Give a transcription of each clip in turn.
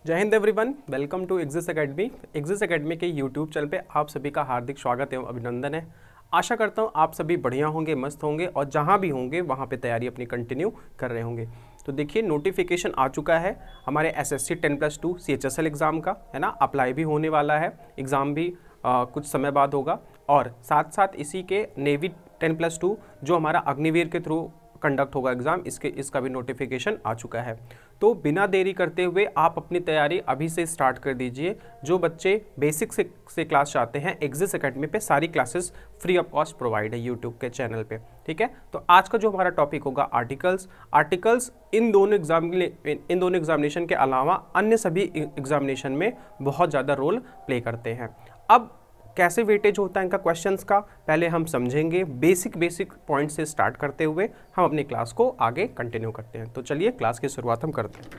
जय हिंद everyone, welcome to एग्जिस एकेडमी। एग्जिस एकेडमी के यूट्यूब चैनल पे आप सभी का हार्दिक स्वागत एवं अभिनंदन है। आशा करता हूँ आप सभी बढ़िया होंगे, मस्त होंगे और जहाँ भी होंगे वहाँ पे तैयारी अपनी कंटिन्यू कर रहे होंगे। तो देखिए नोटिफिकेशन आ चुका है हमारे एसएससी 10+2 CHSL एग्ज़ाम का, है ना। अप्लाई भी होने वाला है, एग्ज़ाम भी कुछ समय बाद होगा। और साथ साथ इसी के नेवी 10+2 जो हमारा अग्निवीर के थ्रू कंडक्ट होगा एग्ज़ाम, इसका भी नोटिफिकेशन आ चुका है। तो बिना देरी करते हुए आप अपनी तैयारी अभी से स्टार्ट कर दीजिए। जो बच्चे बेसिक से क्लास चाहते हैं, एग्जिस एकेडमी पे सारी classes free of cost provide है यूट्यूब के चैनल पे, ठीक है। तो आज का जो हमारा टॉपिक होगा आर्टिकल्स इन दोनों एग्जामिनेशन के अलावा अन्य सभी एग्जामिनेशन में बहुत ज़्यादा रोल प्ले करते हैं। अब कैसे वेटेज होता है इनका क्वेश्चंस का, पहले हम समझेंगे। बेसिक पॉइंट से स्टार्ट करते हुए हम अपनी क्लास को आगे कंटिन्यू करते हैं। तो चलिए क्लास की शुरुआत हम करते हैं।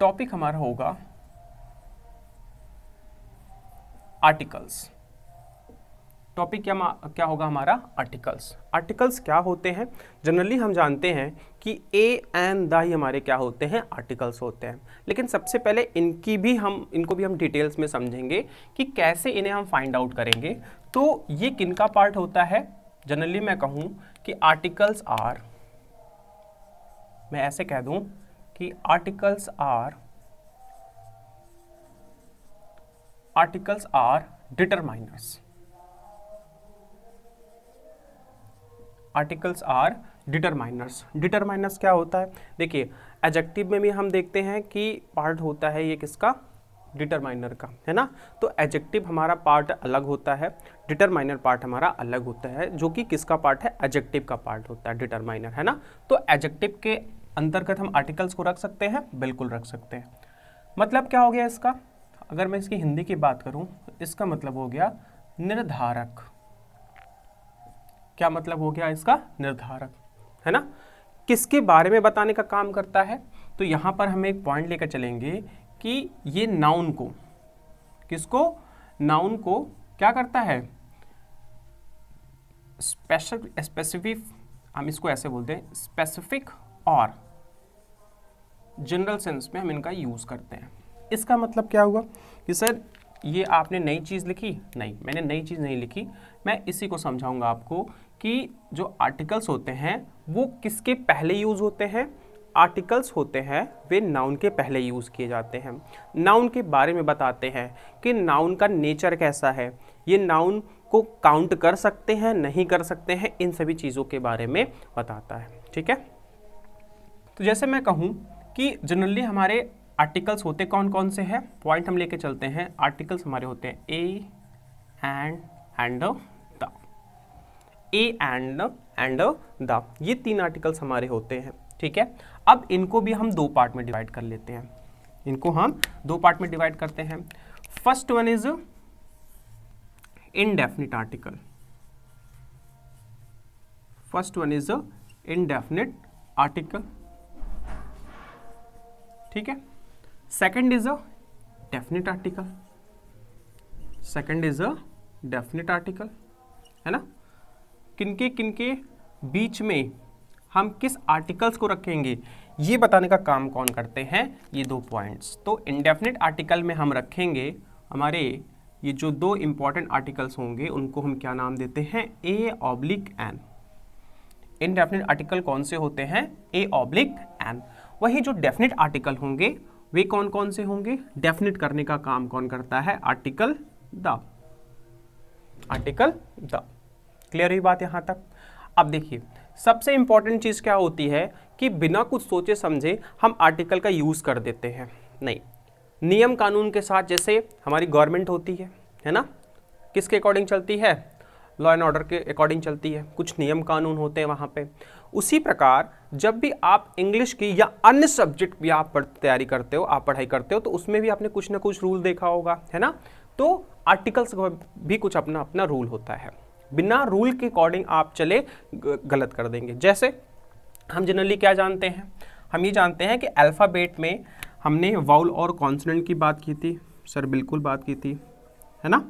टॉपिक हमारा होगा आर्टिकल्स। टॉपिक क्या होगा हमारा? आर्टिकल्स क्या होते हैं? जनरली हम जानते हैं कि ए एंड द ही हमारे क्या होते हैं? आर्टिकल्स होते हैं। लेकिन सबसे पहले इनको भी हम डिटेल्स में समझेंगे कि कैसे इन्हें हम फाइंड आउट करेंगे। तो ये किनका पार्ट होता है? जनरली मैं कहूँ कि articles are determiners. Articles are determiners क्या होता है? देखिए एडजेक्टिव में भी हम देखते हैं कि पार्ट होता है ये किसका? डिटरमाइनर का, है ना। तो एडजेक्टिव हमारा पार्ट अलग होता है, डिटरमाइनर पार्ट हमारा अलग होता है, जो कि किसका पार्ट है? एडजेक्टिव का पार्ट होता है डिटरमाइनर, है ना। तो एडजेक्टिव के अंतर्गत हम आर्टिकल्स को रख सकते हैं, बिल्कुल रख सकते हैं। मतलब क्या हो गया इसका? अगर मैं इसकी हिंदी की बात करूं तो इसका मतलब हो गया निर्धारक। क्या मतलब हो गया इसका? निर्धारक, है ना। किसके बारे में बताने का काम करता है? तो यहां पर हम एक पॉइंट लेकर चलेंगे कि ये नाउन को क्या करता है? स्पेसिफिक, हम इसको ऐसे बोलते हैं, स्पेसिफिक और जनरल सेंस में हम इनका यूज करते हैं। इसका मतलब क्या हुआ कि सर ये आपने नई चीज़ लिखी? नहीं, मैंने नई चीज़ नहीं लिखी। मैं इसी को समझाऊंगा आपको कि जो आर्टिकल्स होते हैं वो किसके पहले यूज़ होते हैं। आर्टिकल्स होते हैं वे नाउन के पहले यूज़ किए जाते हैं। नाउन के बारे में बताते हैं कि नाउन का नेचर कैसा है, ये नाउन को काउंट कर सकते हैं, नहीं कर सकते हैं, इन सभी चीज़ों के बारे में बताता है, ठीक है। तो जैसे मैं कहूँ कि जनरली हमारे आर्टिकल्स होते कौन कौन से हैं, पॉइंट हम लेके चलते हैं। आर्टिकल्स हमारे होते हैं A and the. A and the, ये तीन आर्टिकल्स हमारे होते हैं, ठीक है। अब इनको भी हम दो पार्ट में डिवाइड कर लेते हैं। First one is indefinite article. ठीक है। Second is a definite article, है ना। किनके बीच में हम किस आर्टिकल्स को रखेंगे ये बताने का काम कौन करते हैं? ये दो पॉइंट्स। तो इंडेफिनिट आर्टिकल में हम रखेंगे हमारे ये जो दो इंपॉर्टेंट आर्टिकल्स होंगे, उनको हम क्या नाम देते हैं? A/N। इनडेफिनिट आर्टिकल कौन से होते हैं? A/N। वही जो डेफिनिट आर्टिकल होंगे वे कौन कौन से होंगे? डेफिनिट करने का काम कौन करता है? Article the. क्लियर हुई बात यहां तक? अब देखिए सबसे इंपॉर्टेंट चीज क्या होती है कि बिना कुछ सोचे समझे हम आर्टिकल का यूज कर देते हैं। नहीं, नियम कानून के साथ, जैसे हमारी गवर्नमेंट होती है ना, किसके अकॉर्डिंग चलती है? लॉ एंड ऑर्डर के अकॉर्डिंग चलती है, कुछ नियम कानून होते हैं वहाँ पे। उसी प्रकार जब भी आप इंग्लिश की या अन्य सब्जेक्ट भी आप तैयारी करते हो, आप पढ़ाई करते हो, तो उसमें भी आपने कुछ ना कुछ रूल देखा होगा, है ना। तो आर्टिकल्स भी कुछ अपना अपना रूल होता है, बिना रूल के अकॉर्डिंग आप चले गलत कर देंगे। जैसे हम जनरली क्या जानते हैं? हम ये जानते हैं कि अल्फ़ाबेट में हमने वाउल और कॉन्सोनेंट की बात की थी, सर बिल्कुल बात की थी, है ना।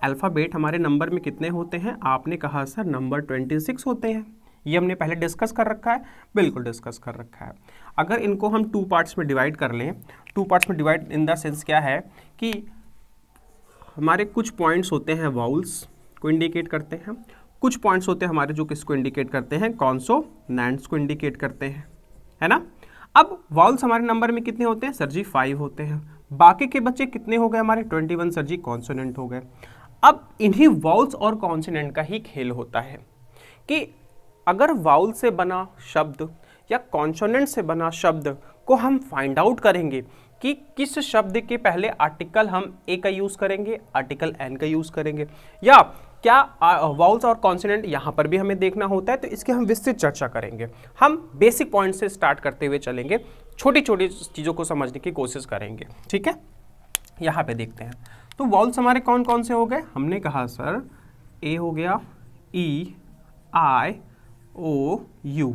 अल्फ़ाबेट हमारे नंबर में कितने होते हैं? आपने कहा सर नंबर 26 होते हैं। ये हमने पहले डिस्कस कर रखा है, बिल्कुल डिस्कस कर रखा है। अगर इनको हम 2 पार्ट्स में डिवाइड कर लें, 2 पार्ट्स में डिवाइड इन द सेंस क्या है कि हमारे कुछ पॉइंट्स होते हैं वाउल्स को इंडिकेट करते हैं, कुछ पॉइंट्स होते हैं हमारे जो किसको इंडिकेट करते हैं, कॉन्सोनेंट्स को इंडिकेट करते हैं, है ना। अब वाउल्स हमारे नंबर में कितने होते हैं सर जी, 5 होते हैं। बाकी के बच्चे कितने हो गए हमारे, 21 सर जी, कॉन्सोनेंट हो गए। अब इन्हीं वाउल्स और कॉन्सोनेंट का ही खेल होता है कि अगर वाउल से बना शब्द या कॉन्सोनेंट से बना शब्द को हम फाइंड आउट करेंगे कि किस शब्द के पहले आर्टिकल हम ए का यूज करेंगे, आर्टिकल एन का यूज करेंगे, या क्या वाउल्स और कॉन्सोनेंट यहाँ पर भी हमें देखना होता है, तो इसकी हम विस्तृत चर्चा करेंगे। हम बेसिक पॉइंट से स्टार्ट करते हुए चलेंगे, छोटी छोटी चीज़ों को समझने की कोशिश करेंगे, ठीक है। यहाँ पे देखते हैं, तो वाउल्स हमारे कौन कौन से हो गए, हमने कहा सर ए हो गया, ई, आई, ओ, यू,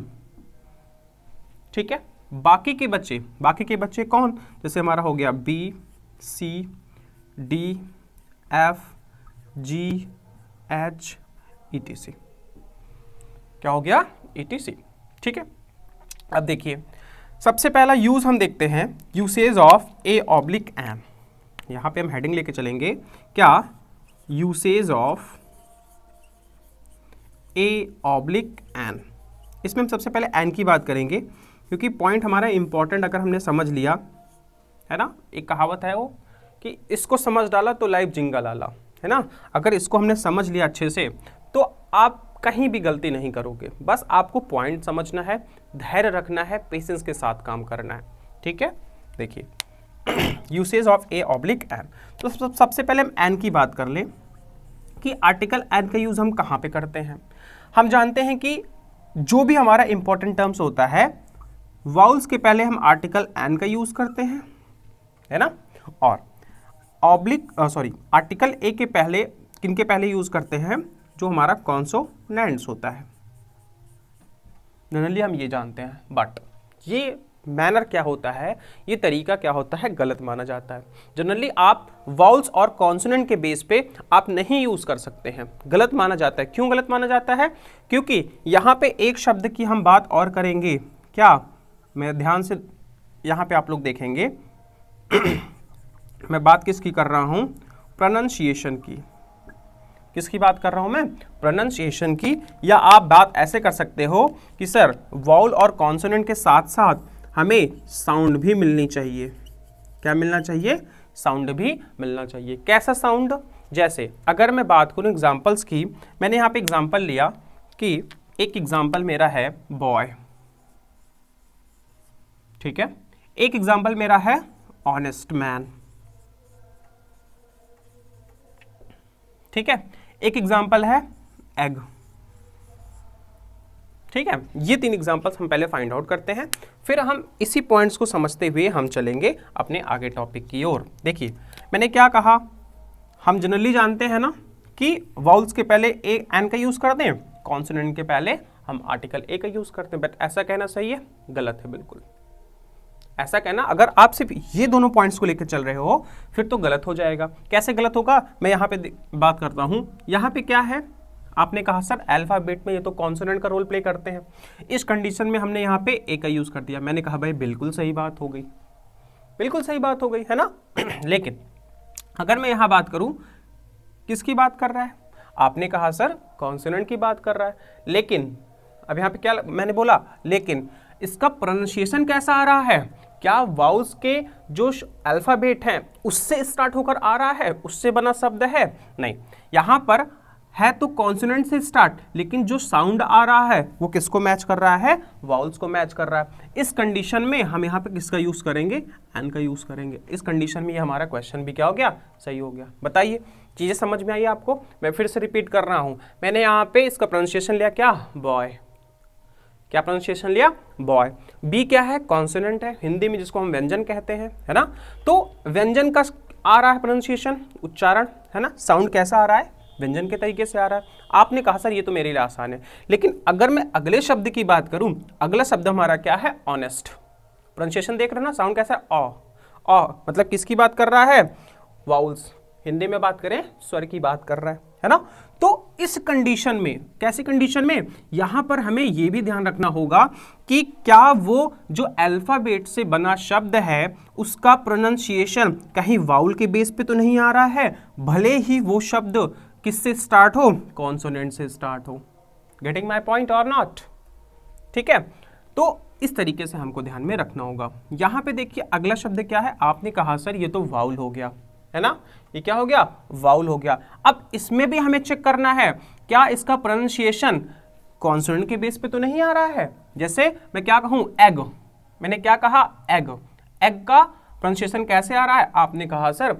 ठीक है। बाकी के बच्चे कौन, जैसे हमारा हो गया बी, सी, डी, एफ, जी, एच, ईटीसी, क्या हो गया, ईटीसी, ठीक है। अब देखिए सबसे पहला यूज हम देखते हैं, usage of a oblique an. यहां पे हम हेडिंग लेके चलेंगे, क्या usage of a oblique an. इसमें हम सबसे पहले एन की बात करेंगे क्योंकि पॉइंट हमारा इंपॉर्टेंट अगर हमने समझ लिया, है ना। एक कहावत है वो कि इसको समझ डाला तो लाइफ जिंगा लाला, है ना। अगर इसको हमने समझ लिया अच्छे से तो आप कहीं भी गलती नहीं करोगे, बस आपको पॉइंट समझना है, धैर्य रखना है, पेशेंस के साथ काम करना है, ठीक है। देखिए usage of a oblique an, तो सबसे पहले हम एन की बात कर लें कि आर्टिकल एन का यूज हम कहाँ पे करते हैं। हम जानते हैं कि जो भी हमारा इंपॉर्टेंट टर्म्स होता है वाउल्स के पहले हम आर्टिकल एन का यूज करते हैं, है ना, और आर्टिकल ए के पहले किनके पहले यूज करते हैं, जो हमारा कॉन्सोनेंट्स होता है। जनरली हम ये जानते हैं, बट ये मैनर क्या होता है, ये तरीका क्या होता है, गलत माना जाता है। जनरली आप वाउल्स और कॉन्सोनेंट के बेस पे आप नहीं यूज कर सकते हैं, गलत माना जाता है। क्यों गलत माना जाता है, क्योंकि यहाँ पे एक शब्द की हम बात और करेंगे, क्या, मैं ध्यान से यहाँ पे आप लोग देखेंगे मैं बात किसकी कर रहा हूँ, प्रोनाउंसिएशन की। किसकी बात कर रहा हूँ मैं, प्रोनाउंसिएशन की। या आप बात ऐसे कर सकते हो कि सर वाउल और कॉन्सोनेंट के साथ साथ हमें साउंड भी मिलनी चाहिए। क्या मिलना चाहिए, साउंड भी मिलना चाहिए। कैसा साउंड, जैसे अगर मैं बात करूँ एग्जाम्पल्स की, मैंने यहाँ पे एग्जाम्पल लिया कि एक एग्जाम्पल मेरा है बॉय, ठीक है। एक एग्जाम्पल मेरा है ऑनेस्ट मैन, ठीक है। एक एग्जाम्पल है एग, ठीक है। ये 3 एग्जाम्पल्स हम पहले फाइंड आउट करते हैं, फिर हम इसी पॉइंट्स को समझते हुए हम चलेंगे अपने आगे टॉपिक की ओर। देखिए मैंने क्या कहा, हम जनरली जानते हैं ना कि वाउल्स के पहले ए एन का यूज करते हैं, कॉन्सोनेंट के पहले हम आर्टिकल ए का यूज करते हैं। बट ऐसा कहना सही है, गलत है, बिल्कुल ऐसा कहना, अगर आप सिर्फ ये दोनों पॉइंट्स को लेकर चल रहे हो फिर तो गलत हो जाएगा। कैसे गलत होगा, मैं यहाँ पे बात करता हूँ। यहाँ पे क्या है, आपने कहा सर अल्फाबेट में ये तो कॉन्सोनेंट का रोल प्ले करते हैं, इस कंडीशन में हमने यहाँ पे ए का यूज कर दिया। मैंने कहा भाई बिल्कुल सही बात हो गई, बिल्कुल सही बात हो गई, है ना। लेकिन अगर मैं यहाँ बात करूँ, किसकी बात कर रहा है, आपने कहा सर कॉन्सोनेंट की बात कर रहा है, लेकिन अब यहाँ पे क्या मैंने बोला, लेकिन इसका प्रोनाउंसिएशन कैसा आ रहा है, क्या वाउल्स के जो अल्फाबेट हैं उससे स्टार्ट होकर आ रहा है, उससे बना शब्द है, नहीं। यहाँ पर है तो कॉन्सोनेंट से स्टार्ट, लेकिन जो साउंड आ रहा है वो किसको मैच कर रहा है, वाउल्स को मैच कर रहा है। इस कंडीशन में हम यहाँ पे किसका यूज करेंगे, एन का यूज करेंगे। इस कंडीशन में ये हमारा क्वेश्चन भी क्या हो गया, सही हो गया। बताइए चीजें समझ में आई आपको। मैं फिर से रिपीट कर रहा हूँ, मैंने यहाँ पे इसका प्रोनाउंसिएशन लिया क्या, बॉय। क्या प्रोनाउंसिएशन लिया, बॉय। बी क्या है, कॉन्सोनेंट है, हिंदी में जिसको हम व्यंजन कहते हैं, है ना। तो व्यंजन का आ रहा है प्रोनाउंसिएशन, उच्चारण, है ना। साउंड कैसा आ रहा है, व्यंजन के तरीके से आ रहा है। आपने कहा सर ये तो मेरे लिए आसान है, लेकिन अगर मैं अगले शब्द की बात करूं, अगला शब्द हमारा क्या है, ऑनेस्ट। प्रोनाउंसिएशन देख रहे हो ना, साउंड कैसा है, मतलब किसकी बात कर रहा है, वाउल्स। हिंदी में बात करें स्वर की बात कर रहा है है ना। तो इस कंडीशन में, कैसी कंडीशन में, यहां पर हमें यह भी ध्यान रखना होगा कि क्या वो जो अल्फाबेट से बना शब्द है उसका प्रोनाउंसिएशन कहीं वाउल के बेस पे तो नहीं आ रहा है, भले ही वो शब्द किससे स्टार्ट हो, कॉन्सोनेंट से स्टार्ट हो। गेटिंग माई पॉइंट और नॉट? ठीक है, तो इस तरीके से हमको ध्यान में रखना होगा। यहां पे देखिए अगला शब्द क्या है, आपने कहा सर ये तो वाउल हो गया, है ना, ये क्या हो गया, वाउल हो गया। अब इसमें भी हमें चेक करना है क्या इसका प्रोनाउंसिएशन कॉन्सोनेंट के बेस पे तो नहीं आ रहा है। जैसे मैं क्या कहूं, एग, मैंने क्या कहा, एग, एग का प्रोनाउंसिएशन कैसे आ रहा है, आपने कहा सर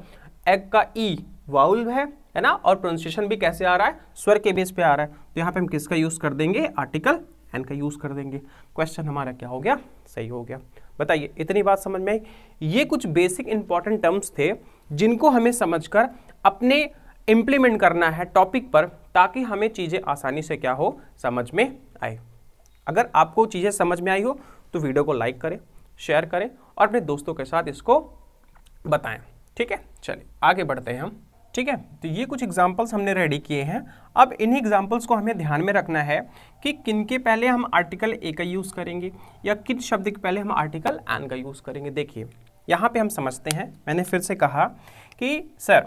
एग का ई वाउल है ना, और प्रोनाउंसिएशन भी कैसे आ रहा है, स्वर के बेस पे आ रहा है। तो यहाँ पे हम किसका यूज कर देंगे, आर्टिकल एन का यूज कर देंगे। क्वेश्चन हमारा क्या हो गया, सही हो गया। बताइए इतनी बात समझ में आई। ये कुछ बेसिक इंपॉर्टेंट टर्म्स थे जिनको हमें समझकर अपने इंप्लीमेंट करना है टॉपिक पर, ताकि हमें चीजें आसानी से क्या हो, समझ में आए। अगर आपको चीजें समझ में आई हो तो वीडियो को लाइक करें, शेयर करें और अपने दोस्तों के साथ इसको बताएं। ठीक है, चलिए आगे बढ़ते हैं हम। ठीक है, तो ये कुछ एग्जाम्पल्स हमने रेडी किए हैं। अब इन एग्जाम्पल्स को हमें ध्यान में रखना है कि किन के पहले हम आर्टिकल ए का यूज़ करेंगे या किन शब्द के पहले हम आर्टिकल एन का यूज़ करेंगे। देखिए यहाँ पे हम समझते हैं, मैंने फिर से कहा कि सर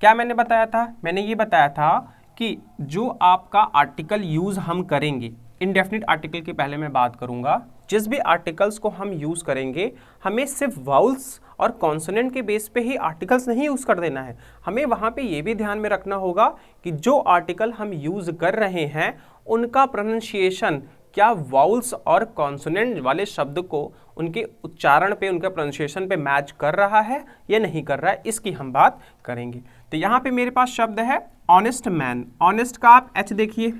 क्या मैंने बताया था, मैंने ये बताया था कि जो आपका आर्टिकल यूज़ हम करेंगे, इंडेफिनिट आर्टिकल के पहले मैं बात करूंगा, जिस भी आर्टिकल्स को हम यूज़ करेंगे हमें सिर्फ वाउल्स और कॉन्सोनेंट के बेस पे ही आर्टिकल्स नहीं यूज़ कर देना है। हमें वहाँ पे ये भी ध्यान में रखना होगा कि जो आर्टिकल हम यूज़ कर रहे हैं उनका प्रोनाउंसिएशन क्या वाउल्स और कॉन्सोनेंट वाले शब्द को उनके उच्चारण पे, उनका प्रोनाउंसिएशन पे मैच कर रहा है या नहीं कर रहा है, इसकी हम बात करेंगे। तो यहाँ पे मेरे पास शब्द है ऑनेस्ट मैन। ऑनेस्ट का आप एच देखिए,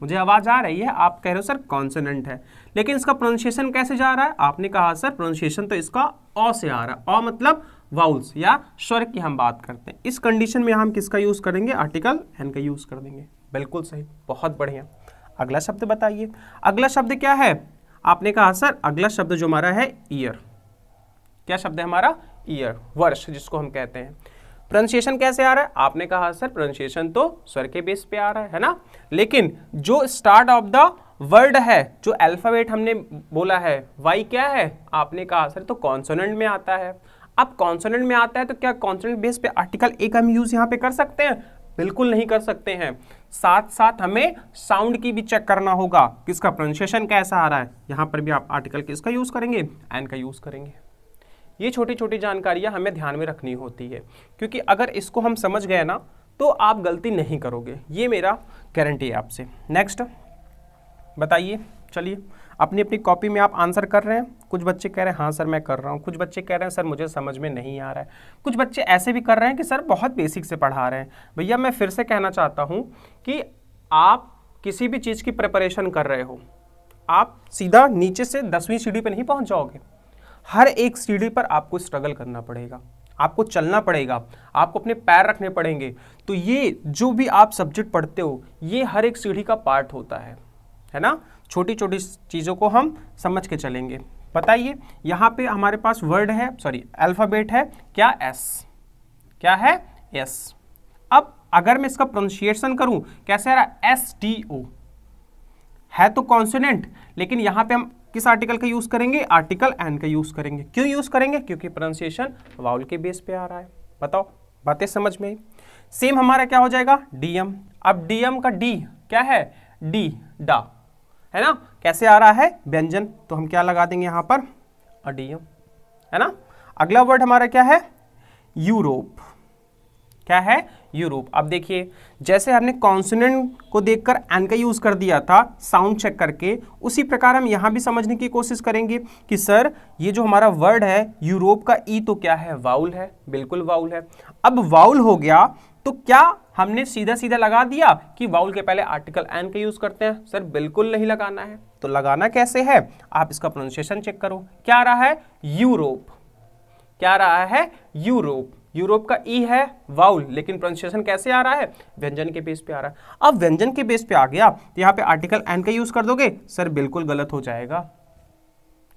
मुझे आवाज आ रही है, आप कह रहे हो सर कॉन्सोनेंट है, लेकिन इसका प्रोनाउंसिएशन कैसे जा रहा है, आपने कहा सर प्रोनाउंसिएशन तो इसका अ से आ रहा है। अ मतलब वाउल्स या स्वर की हम बात करते हैं। इस कंडीशन में हम किसका यूज करेंगे, आर्टिकल एन का यूज कर देंगे। बिल्कुल सही, बहुत बढ़िया। अगला शब्द बताइए, अगला शब्द क्या है, आपने कहा सर अगला शब्द जो हमारा है ईयर। क्या शब्द है हमारा, ईयर, वर्ष जिसको हम कहते हैं। प्रोनाउंसिएशन कैसे आ रहा है, आपने कहा सर प्रोनाउंसिएशन तो स्वर के बेस पे आ रहा है ना, लेकिन जो स्टार्ट ऑफ द वर्ड है, जो अल्फाबेट हमने बोला है वाई क्या है, आपने कहा सर तो कॉन्सोनेंट में आता है। अब कॉन्सोनेंट में आता है तो क्या कॉन्सोनेंट बेस पे आर्टिकल ए का हम यूज यहाँ पे कर सकते हैं, बिल्कुल नहीं कर सकते हैं। साथ साथ हमें साउंड की भी चेक करना होगा, किसका प्रोनाउंसिएशन कैसा आ रहा है। यहाँ पर भी आप आर्टिकल किसका यूज करेंगे, एन का यूज करेंगे। ये छोटी छोटी जानकारियां हमें ध्यान में रखनी होती है, क्योंकि अगर इसको हम समझ गए ना तो आप गलती नहीं करोगे, ये मेरा गारंटी है आपसे। नेक्स्ट बताइए, चलिए अपनी अपनी कॉपी में आप आंसर कर रहे हैं। कुछ बच्चे कह रहे हैं हाँ सर मैं कर रहा हूँ, कुछ बच्चे कह रहे हैं सर मुझे समझ में नहीं आ रहा है, कुछ बच्चे ऐसे भी कर रहे हैं कि सर बहुत बेसिक से पढ़ा रहे हैं। भैया मैं फिर से कहना चाहता हूँ कि आप किसी भी चीज़ की प्रिपरेशन कर रहे हो, आप सीधा नीचे से 10वीं सीढ़ी पर नहीं पहुँच जाओगे। हर एक सीढ़ी पर आपको स्ट्रगल करना पड़ेगा, आपको चलना पड़ेगा, आपको अपने पैर रखने पड़ेंगे। तो ये जो भी आप सब्जेक्ट पढ़ते हो ये हर एक सीढ़ी का पार्ट होता है ना। छोटी छोटी चीज़ों को हम समझ के चलेंगे। बताइए यहाँ पे हमारे पास वर्ड है, सॉरी अल्फ़ाबेट है क्या, एस, क्या है, एस। अब अगर मैं इसका प्रोनाउंसिएशन करूँ कैसे आ रहा है, STO है तो कॉन्सोनेंट, लेकिन यहाँ पे हम किस आर्टिकल का यूज करेंगे, आर्टिकल एन का यूज करेंगे। क्यों यूज करेंगे, क्योंकि प्रोनाउंसिएशन वाउल के बेस पे आ रहा है। बताओ बातें समझ में आई। सेम हमारा क्या हो जाएगा, डीएम। अब डीएम का डी क्या है, डी, डा, है ना, कैसे आ रहा है, व्यंजन, तो हम क्या लगा देंगे यहाँ पर, डीएम, है ना। अगला वर्ड हमारा क्या है, यूरोप। क्या है, यूरोप। अब देखिए जैसे हमने कॉन्सोनेंट को देखकर एन का यूज कर दिया था साउंड चेक करके, उसी प्रकार हम यहां भी समझने की कोशिश करेंगे कि सर ये जो हमारा वर्ड है यूरोप का ई तो क्या है, वाउल है, बिल्कुल वाउल है। अब वाउल हो गया तो क्या हमने सीधा सीधा लगा दिया कि वाउल के पहले आर्टिकल एन का यूज करते हैं, सर बिल्कुल नहीं लगाना है। तो लगाना कैसे है, आप इसका प्रोनाउंसिएशन चेक करो, क्या आ रहा है, यूरोप, क्या आ रहा है, यूरोप। यूरोप का ई है वाउल, लेकिन प्रोनाउंसिएशन कैसे आ रहा है, व्यंजन के बेस पे आ रहा है। अब व्यंजन के बेस पे आ गया तो यहाँ पे आर्टिकल एन का यूज कर दोगे, सर बिल्कुल गलत हो जाएगा।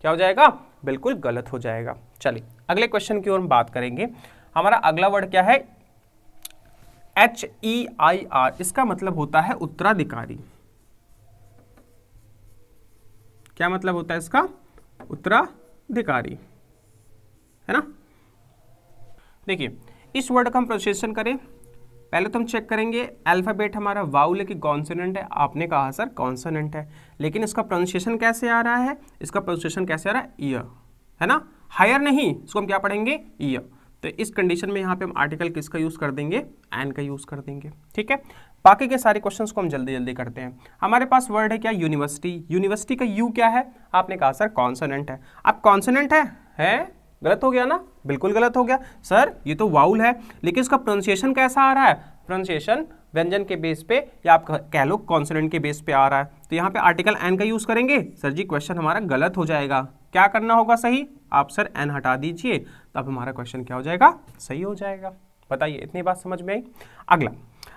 क्या हो जाएगा, बिल्कुल गलत हो जाएगा। चलिए अगले क्वेश्चन की ओर हम बात करेंगे। हमारा अगला वर्ड क्या है, HEIR, इसका मतलब होता है उत्तराधिकारी। क्या मतलब होता है इसका? उत्तराधिकारी, है ना। देखिए इस वर्ड का हम प्रोनाउंसिएशन करें, पहले तो हम चेक करेंगे अल्फाबेट हमारा वाउल है कि कॉन्सोनेंट है। आपने कहा सर कॉन्सोनेंट है, लेकिन इसका प्रोनाउंसिएशन कैसे आ रहा है? इसका प्रोनाउंसिएशन कैसे आ रहा है? ईयर, है ना, हायर नहीं, इसको हम क्या पढ़ेंगे? ईयर। तो इस कंडीशन में यहाँ पे हम आर्टिकल किसका यूज़ कर देंगे? एन का यूज़ कर देंगे, ठीक है। बाकी के सारे क्वेश्चंस को हम जल्दी जल्दी करते हैं। हमारे पास वर्ड है क्या? यूनिवर्सिटी। यूनिवर्सिटी का यू क्या है? आपने कहा सर कॉन्सोनेंट है। अब कॉन्सोनेंट है गलत हो गया ना? बिल्कुल गलत हो गया सर, ये तो वाउल है, लेकिन इसका प्रोनाउंसिएशन कैसा आ रहा है? प्रोनाउंसिएशन व्यंजन के बेस पे या आप कह लो कॉन्सोनेंट के बेस पे आ रहा है। तो यहाँ पे आर्टिकल एन का यूज करेंगे। सर जी क्वेश्चन हमारा गलत हो जाएगा। क्या करना होगा सही? आप सर एन हटा दीजिए, तब हमारा क्वेश्चन क्या हो जाएगा? सही हो जाएगा। बताइए, इतनी बात समझ में आई?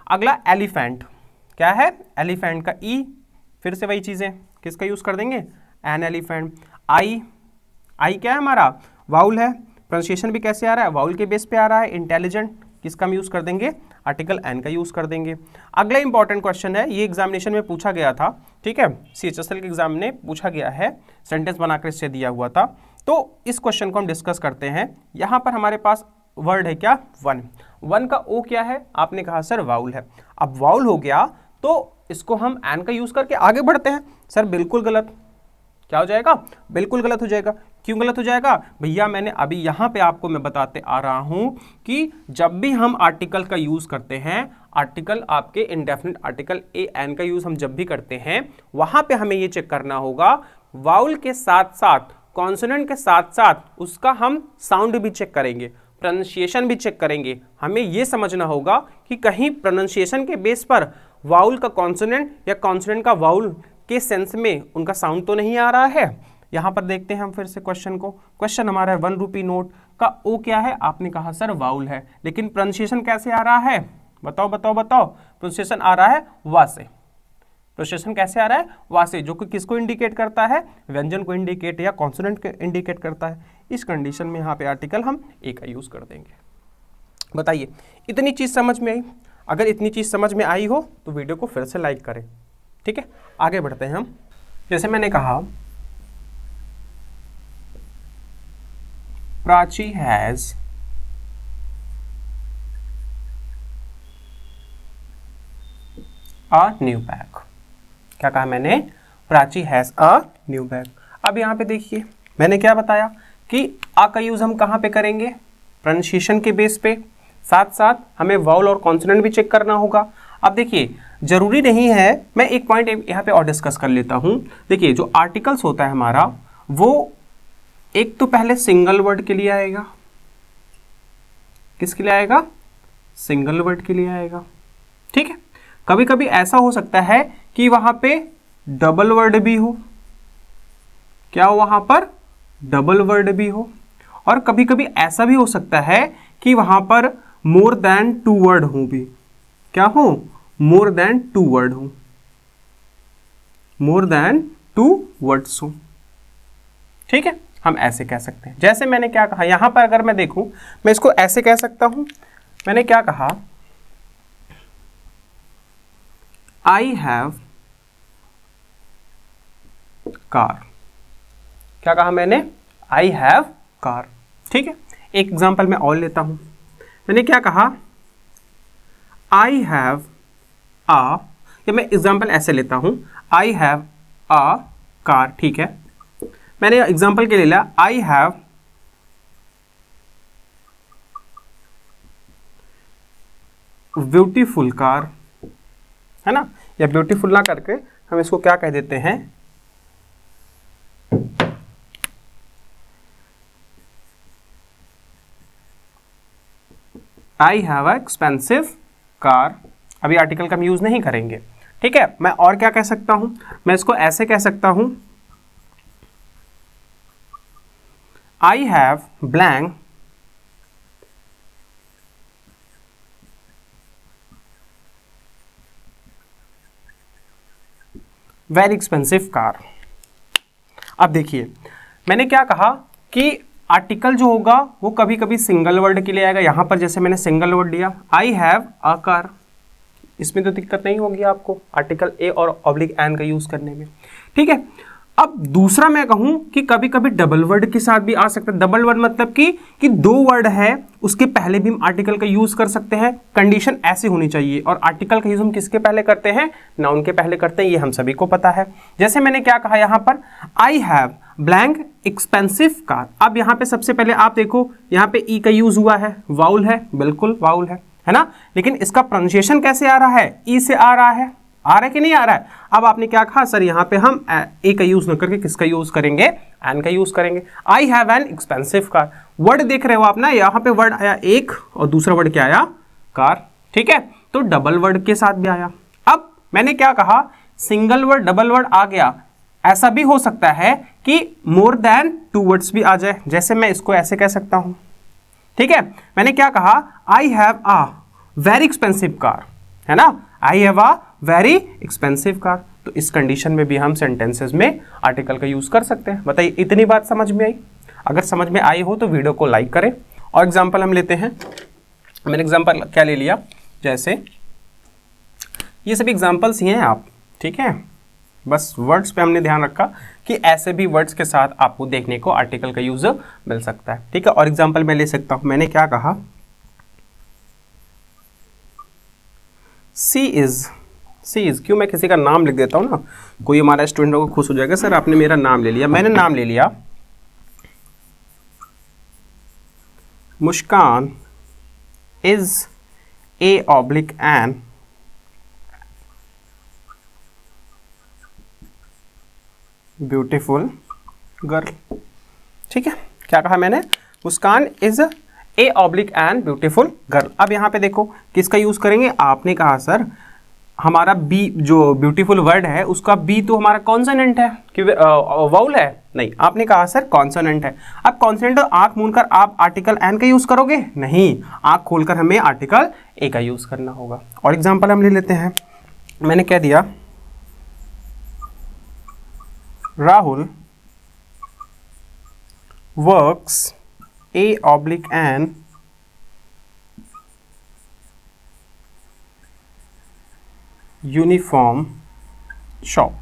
अगला एलिफेंट। क्या है? एलिफेंट का ई, फिर से वही चीजें, किसका यूज कर देंगे? An elephant. आई क्या है हमारा? वाउल है। प्रोनाउंसिएशन भी कैसे आ रहा है? वाउल के बेस पे आ रहा है। इंटेलिजेंट, किसका हम यूज कर देंगे? आर्टिकल एन का यूज कर देंगे। अगला इंपॉर्टेंट क्वेश्चन है, ये एग्जामिनेशन में पूछा गया था, ठीक है, CHSL के एग्जाम में पूछा गया है, सेंटेंस बनाकर इससे दिया हुआ था। तो इस क्वेश्चन को हम डिस्कस करते हैं। यहाँ पर हमारे पास वर्ड है क्या? वन का ओ क्या है? आपने कहा सर वाउल है। अब वाउल हो गया तो इसको हम एन का यूज करके आगे बढ़ते हैं। सर बिल्कुल गलत। क्या हो जाएगा? बिल्कुल गलत हो जाएगा। क्यों गलत हो जाएगा भैया? मैंने अभी यहाँ पे आपको मैं बताते आ रहा हूँ कि जब भी हम आर्टिकल का यूज करते हैं, आर्टिकल आपके इंडेफिनिट आर्टिकल ए एन का यूज हम जब भी करते हैं, वहां पे हमें ये चेक करना होगा वाउल के साथ साथ, कॉन्सोनेंट के साथ साथ उसका हम साउंड भी चेक करेंगे, प्रोनाउंसिएशन भी चेक करेंगे। हमें ये समझना होगा कि कहीं प्रोनाउंसिएशन के बेस पर वाउल का कॉन्सोनेंट या कॉन्सोनेंट का वाउल के सेंस में उनका साउंड तो नहीं आ रहा है। यहां पर देखते हैं हम फिर से क्वेश्चन को। क्वेश्चन हमारा है 1 रुपी नोट का ओ क्या है? आपने कहा सर वाउल है, लेकिन प्रोनाउंसिएशन कैसे आ रहा है? बताओ। प्रोनाउंसिएशन आ रहा है वा से। प्रोनाउंसिएशन कैसे आ रहा है? वा से, जो कि किसको इंडिकेट करता है? व्यंजन को इंडिकेट या कॉन्सोनेंट को इंडिकेट करता है। इस कंडीशन में यहाँ पे आर्टिकल हम ए का यूज कर देंगे। बताइए, इतनी चीज समझ में आई? अगर इतनी चीज समझ में आई हो तो वीडियो को फिर से लाइक करें, ठीक है। आगे बढ़ते हैं हम। जैसे मैंने कहा, Prachi has a new bag. क्या कहा मैंने? Prachi has a new bag. अब यहां पे देखिए मैंने क्या बताया कि आ का यूज हम कहां पे करेंगे? प्रोनाउंसिएशन के बेस पे, साथ साथ हमें वाउल और कॉन्सोनेंट भी चेक करना होगा। अब देखिए, जरूरी नहीं है, मैं एक पॉइंट यहाँ पे और डिस्कस कर लेता हूं। देखिए, जो आर्टिकल्स होता है हमारा, वो एक तो पहले सिंगल वर्ड के लिए आएगा। किसके लिए आएगा? सिंगल वर्ड के लिए आएगा, ठीक है। कभी कभी ऐसा हो सकता है कि वहां पे डबल वर्ड भी हो। क्या हो? वहां पर डबल वर्ड भी हो। और कभी कभी ऐसा भी हो सकता है कि वहां पर मोर देन 2 वर्ड हो भी। क्या हो? मोर देन 2 वर्ड हो, मोर देन 2 वर्ड्स हो, ठीक है। हम ऐसे कह सकते हैं। जैसे मैंने क्या कहा, यहां पर अगर मैं देखूं, मैं इसको ऐसे कह सकता हूं। मैंने क्या कहा? I have car. क्या कहा मैंने? आई हैव कार, ठीक है। एक एग्जांपल मैं और लेता हूं। मैंने क्या कहा? आई हैव आ, या मैं एग्जांपल ऐसे लेता हूं, आई हैव आ कार, ठीक है। मैंने एग्जांपल के लिए लिया आई हैव ब्यूटीफुल कार, है ना। या ब्यूटीफुल ना करके हम इसको क्या कह देते हैं? I have a expensive car. अभी आर्टिकल का हम यूज नहीं करेंगे, ठीक है। मैं और क्या कह सकता हूं? मैं इसको ऐसे कह सकता हूं, I have blank very expensive car. अब देखिए, मैंने क्या कहा कि आर्टिकल जो होगा वो कभी कभी सिंगल वर्ड के लिए आएगा। यहाँ पर जैसे मैंने सिंगल वर्ड लिया, आई हैव अ कार, इसमें तो दिक्कत नहीं होगी आपको आर्टिकल ए और ऑब्लिक एन का यूज करने में, ठीक है। अब दूसरा मैं कहूं कि कभी कभी डबल वर्ड के साथ भी आ सकता है। डबल वर्ड मतलब कि दो वर्ड है उसके पहले भी हम आर्टिकल का यूज कर सकते हैं। कंडीशन ऐसी होनी चाहिए। और आर्टिकल का यूज हम किसके पहले करते हैं? नाउन के पहले करते हैं, ये हम सभी को पता है। जैसे मैंने क्या कहा यहाँ पर, I have blank expensive car. अब यहाँ पे सबसे पहले आप देखो, यहाँ पे ई का यूज हुआ है, वाउल है, बिल्कुल वाउल है ना, लेकिन इसका प्रोनाउंसिएशन कैसे आ रहा है? ई से आ रहा है कि नहीं आ रहा है? अब आपने क्या कहा, सर यहाँ पे हम ए का यूज न करके किसका यूज करेंगे? एन का यूज करेंगे। I have an expensive car. Word देख रहे हो आप ना, यहाँ पे वर्ड आया एक और दूसरा वर्ड क्या आया? कार, ठीक है। तो डबल वर्ड के साथ भी आया। अब मैंने क्या कहा, सिंगल वर्ड डबल वर्ड आ गया। ऐसा भी हो सकता है कि मोर देन टू वर्ड्स भी आ जाए। जैसे मैं इसको ऐसे कह सकता हूं, ठीक है। मैंने क्या कहा, I have a very expensive car, है ना, I have a very expensive car. तो इस कंडीशन में भी हम सेंटेंसेस में आर्टिकल का यूज कर सकते हैं। बताइए, इतनी बात समझ में आई? अगर समझ में आई हो तो वीडियो को लाइक करें। और एग्जांपल हम लेते हैं। मैंने एग्जांपल क्या ले लिया, जैसे ये सभी एग्जांपल्स ही हैं आप, ठीक है। बस वर्ड्स पे हमने ध्यान रखा कि ऐसे भी वर्ड्स के साथ आपको देखने को आर्टिकल का यूज मिल सकता है, ठीक है। और एग्जांपल मैं ले सकता हूं। मैंने क्या कहा, सी इज क्यों मैं किसी का नाम लिख देता हूं ना, कोई हमारा स्टूडेंट को खुश हो जाएगा, सर आपने मेरा नाम ले लिया। मैंने नाम ले लिया Muskan is a oblique and beautiful girl, ठीक है। क्या कहा मैंने? Muskan is a oblique and beautiful girl. अब यहाँ पे देखो किसका यूज करेंगे? आपने कहा सर हमारा बी जो ब्यूटीफुल वर्ड है उसका बी तो हमारा कॉन्सोनेंट है कि वाउल है? नहीं, आपने कहा सर कॉन्सोनेंट है। अब कॉन्सोनेंट आंख मूंदकर आप आर्टिकल एन का यूज करोगे? नहीं, आंख खोलकर हमें आर्टिकल ए का यूज करना होगा। और एग्जांपल हम ले लेते हैं। मैंने कह दिया Rahul works a oblique an uniform shop.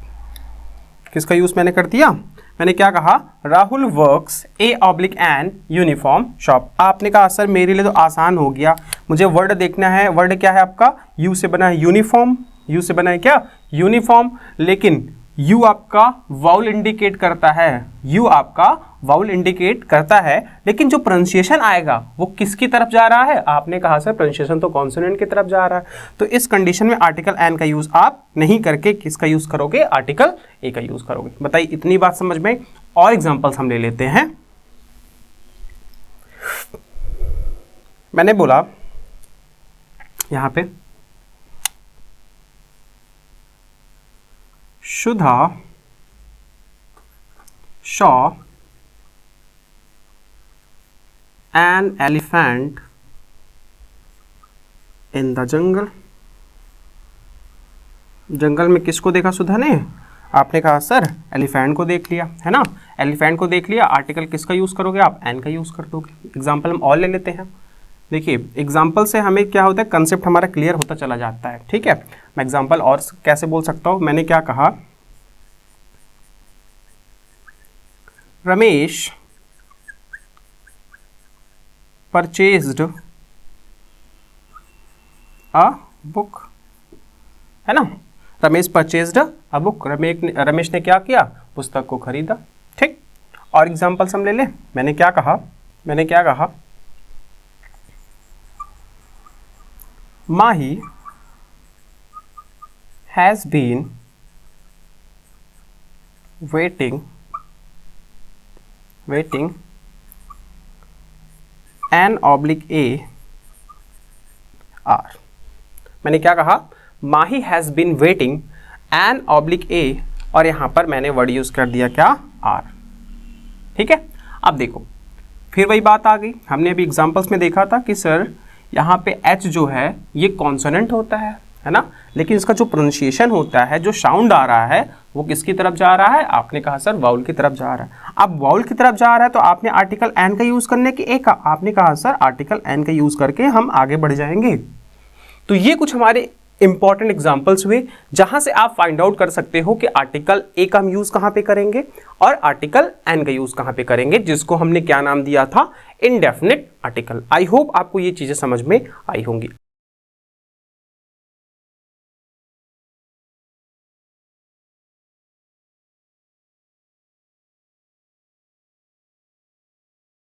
किसका यूज मैंने कर दिया? मैंने क्या कहा, Rahul works a oblique an uniform shop. आपने कहा सर मेरे लिए तो आसान हो गया, मुझे वर्ड देखना है। वर्ड क्या है आपका? यू से बना है यूनिफॉर्म, यू से बना है क्या? यूनिफॉर्म। लेकिन यू आपका वाउल इंडिकेट करता है, यू आपका वाउल इंडिकेट करता है, लेकिन जो प्रोनाउंसिएशन आएगा वो किसकी तरफ जा रहा है? आपने कहा सर प्रोनाउंसिएशन तो कॉन्सोनेंट की तरफ जा रहा है। तो इस कंडीशन में आर्टिकल एन का यूज आप नहीं करके किसका यूज करोगे? आर्टिकल ए का यूज करोगे। बताइए, इतनी बात समझ में? और एग्जांपल्स हम ले लेते हैं। मैंने बोला यहां पे Shudha saw an elephant in the jungle। जंगल में किसको देखा सुधा ने? आपने कहा सर एलिफेंट को देख लिया, है ना। एलिफेंट को देख लिया, आर्टिकल किसका यूज करोगे आप? एन का यूज कर दोगे। एग्जाम्पल हम और ले लेते हैं। देखिए एग्जाम्पल से हमें क्या होता है, कंसेप्ट हमारा क्लियर होता चला जाता है, ठीक है। मैं एग्जाम्पल और कैसे बोल सकता हूं? मैंने क्या कहा, रमेश परचेज्ड अ बुक, है ना। Ramesh purchased a book, Ramesh ने क्या किया? पुस्तक को खरीदा, ठीक। और एग्जाम्पल्स हम ले लें। मैंने क्या कहा, Mahi has been waiting an oblique a hour। मैंने क्या कहा? Mahi has been waiting an oblique a, और यहां पर मैंने वर्ड यूज कर दिया क्या? आर, ठीक है। अब देखो फिर वही बात आ गई, हमने अभी एग्जांपल्स में देखा था कि सर यहाँ पे H जो है ये कॉन्सोनेंट होता है, है ना, लेकिन इसका जो प्रोनाउंसिएशन होता है, जो साउंड आ रहा है, वो किसकी तरफ जा रहा है? आपने कहा सर वाउल की तरफ जा रहा है। अब वाउल की तरफ जा रहा है तो आपने आर्टिकल एन का यूज करने की एक आपने कहा सर आर्टिकल एन का यूज करके हम आगे बढ़ जाएंगे। तो ये कुछ हमारे इंपॉर्टेंट एग्जांपल्स हुए जहां से आप फाइंड आउट कर सकते हो कि आर्टिकल ए का हम यूज कहां पे करेंगे और आर्टिकल एन का यूज कहां पे करेंगे, जिसको हमने क्या नाम दिया था? Indefinite article. आई होप आपको ये चीजें समझ में आई होंगी।